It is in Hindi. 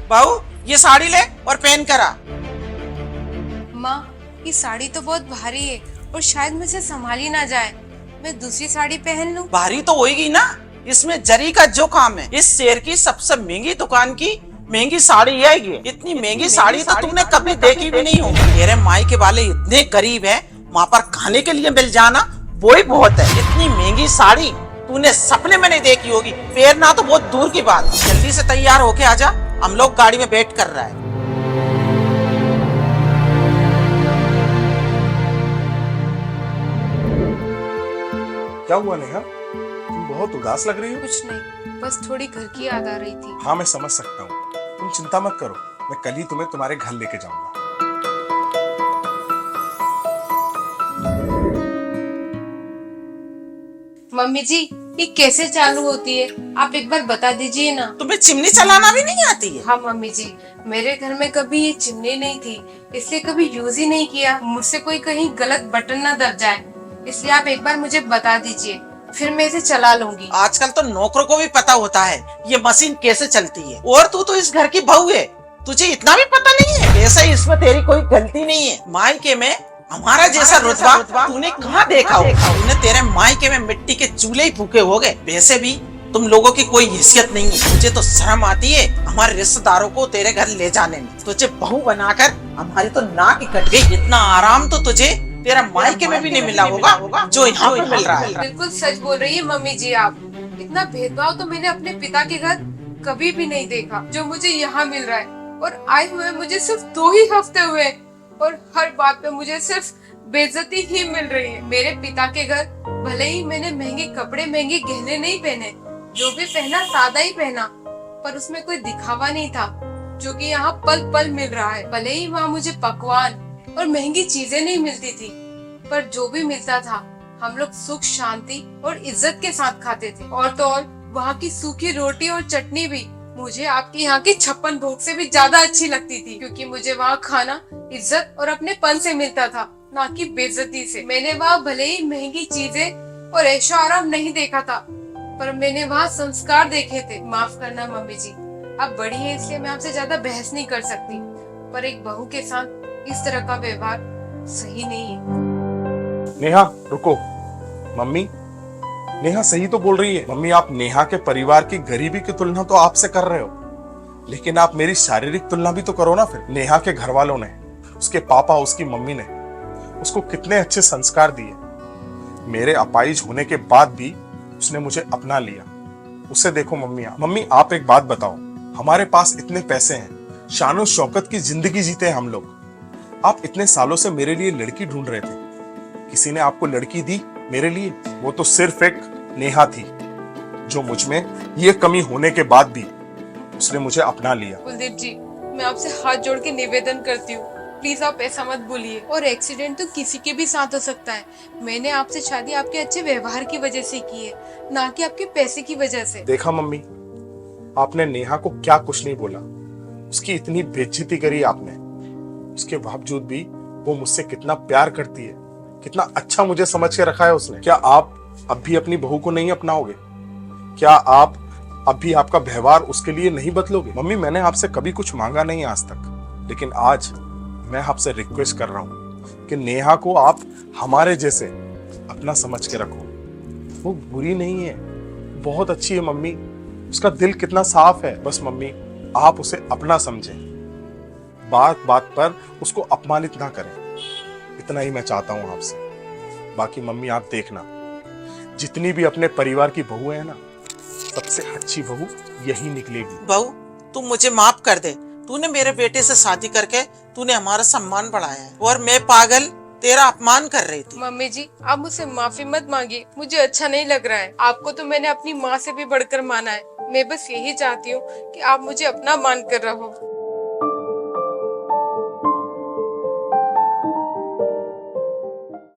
बहू ये साड़ी ले और पहन कर आ। माँ, ये साड़ी तो बहुत भारी है और शायद मुझे संभाली ना जाए। मैं दूसरी साड़ी पहन लूं? भारी तो होएगी ना, इसमें जरी का जो काम है। इस शहर की सबसे महंगी दुकान की महंगी साड़ी आएगी। इतनी महंगी साड़ी तो तुमने कभी देखी भी नहीं होगी। मेरे मायके वाले इतने गरीब हैं, वहाँ पर खाने के लिए मिल जाना वो ही बहुत है। इतनी महंगी साड़ी तूने सपने में नहीं देखी होगी। पहनना तो बहुत दूर की बात। जल्दी से तैयार होके आजा, हम लोग गाड़ी में वेट कर रहा है। क्या हुआ नेहा, तुम बहुत उदास लग रही हो। कुछ नहीं, बस थोड़ी घर की याद आ रही थी। हाँ मैं समझ सकता हूँ, तुम चिंता मत करो, मैं कल ही तुम्हें तुम्हारे घर लेके जाऊंगा। मम्मी जी, ये कैसे चालू होती है? आप एक बार बता दीजिए ना। तुम्हें चिमनी चलाना भी नहीं आती है? हाँ मम्मी जी, मेरे घर में कभी ये चिमनी नहीं थी, इसलिए कभी यूज ही नहीं किया। मुझसे कोई कहीं गलत बटन ना दब जाए, इसलिए आप एक बार मुझे बता दीजिए, फिर मैं इसे चला लूंगी। आजकल तो नौकरों को भी पता होता है ये मशीन कैसे चलती है। और तू तो इस घर की बहू है, तुझे इतना भी पता नहीं है? वैसे इसमें तेरी कोई गलती नहीं है। मायके में हमारा जैसा रुतबा तूने कहाँ देखा होगा? तूने तेरे मायके में मिट्टी के चूल्हे ही फूके हो गए। वैसे भी तुम लोगों की कोई हैसियत नहीं है। मुझे तो शर्म आती है हमारे रिश्तेदारों को तेरे घर ले जाने में। तुझे बहू बनाकर हमारी तो नाक ही कट गई। इतना आराम तो तुझे तेरा मायके में भी नहीं मिला होगा जो यहाँ पे मिल रहा है। बिल्कुल सच बोल रही है मम्मी जी आप। इतना भेदभाव तो मैंने अपने पिता के घर कभी भी नहीं देखा जो मुझे यहाँ मिल रहा है। और आए हुए मुझे सिर्फ 2 ही हफ्ते हुए और हर बात पे मुझे सिर्फ बेइज्जती ही मिल रही है। मेरे पिता के घर भले ही मैंने महंगे कपड़े महंगे गहने नहीं पहने, जो भी पहना सादा ही पहना, पर उसमें कोई दिखावा नहीं था जो कि यहाँ पल पल मिल रहा है। भले ही वहाँ मुझे पकवान और महंगी चीजें नहीं मिलती थी, पर जो भी मिलता था हम लोग सुख शांति और इज्जत के साथ खाते थे। और तो और वहाँ की सूखी रोटी और चटनी भी मुझे आपके यहाँ की 56 भोग से भी ज्यादा अच्छी लगती थी, क्योंकि मुझे वहाँ खाना इज्जत और अपने पन से मिलता था, ना कि बेइज्जती से। मैंने वहाँ भले ही महंगी चीजें और ऐशो आराम नहीं देखा था, पर मैंने वहाँ संस्कार देखे थे। माफ करना मम्मी जी, आप बड़ी हैं इसलिए मैं आपसे ज्यादा बहस नहीं कर सकती, पर एक बहू के साथ इस तरह का व्यवहार सही नहीं है। नेहा रुको, मम्मी नेहा सही तो बोल रही है। मम्मी आप नेहा के परिवार की गरीबी की तुलना तो आपसे कर रहे हो, लेकिन आप मेरी शारीरिक तुलना भी तो करो ना। फिर नेहा के घर वालों ने, उसके पापा उसकी मम्मी ने उसको कितने अच्छे संस्कार दिए। मेरे अपाहिज होने के बाद भी उसने मुझे अपना लिया। उसे देखो मम्मी आप एक बात बताओ, हमारे पास इतने पैसे हैं, शानो शौकत की जिंदगी जीते हैं हम लोग। आप इतने सालों से मेरे लिए लड़की ढूंढ रहे थे, किसी ने आपको लड़की दी मेरे लिए? वो तो सिर्फ एक नेहा थी जो मुझ में ये कमी होने के बाद भी उसने मुझे अपना लिया। कुलदीप जी, मैं आपसे हाथ जोड़ के निवेदन करती हूँ, प्लीज आप ऐसा मत बोलिए। और एक्सीडेंट तो किसी के भी साथ हो सकता है। मैंने आपसे शादी आपके अच्छे व्यवहार की वजह से की है, ना कि आपके पैसे की वजह से। देखा मम्मी, आपने नेहा को क्या कुछ नहीं बोला, उसकी इतनी बेइज्जती करी आपने। उसके बावजूद भी वो मुझसे कितना प्यार करती है, कितना अच्छा मुझे समझ के रखा है उसने। क्या आप अब भी अपनी बहू को नहीं अपनाओगे? क्या आप अब भी आपका व्यवहार उसके लिए नहीं बदलोगे? मम्मी मैंने आपसे कभी कुछ मांगा नहीं आज तक, लेकिन आज मैं आपसे रिक्वेस्ट कर रहा हूँ कि नेहा को आप हमारे जैसे अपना समझ के रखो। वो बुरी नहीं है, बहुत अच्छी है मम्मी, उसका दिल कितना साफ है। बस मम्मी आप उसे अपना समझें, बात बात पर उसको अपमानित ना करें, इतना ही मैं चाहता हूं आपसे। बाकी मम्मी आप देखना, जितनी भी अपने परिवार की बहू है ना, सबसे अच्छी बहू यही निकलेगी। बहू तू मुझे माफ कर दे। तूने मेरे बेटे से शादी करके तूने हमारा सम्मान बढ़ाया है और मैं पागल तेरा अपमान कर रही थी। मम्मी जी, आप मुझसे माफी मत मांगिए, मुझे अच्छा नहीं लग रहा है। आपको तो मैंने अपनी माँ से भी बढ़कर माना है। मैं बस यही चाहती हूँ कि आप मुझे अपना मान कर रहो।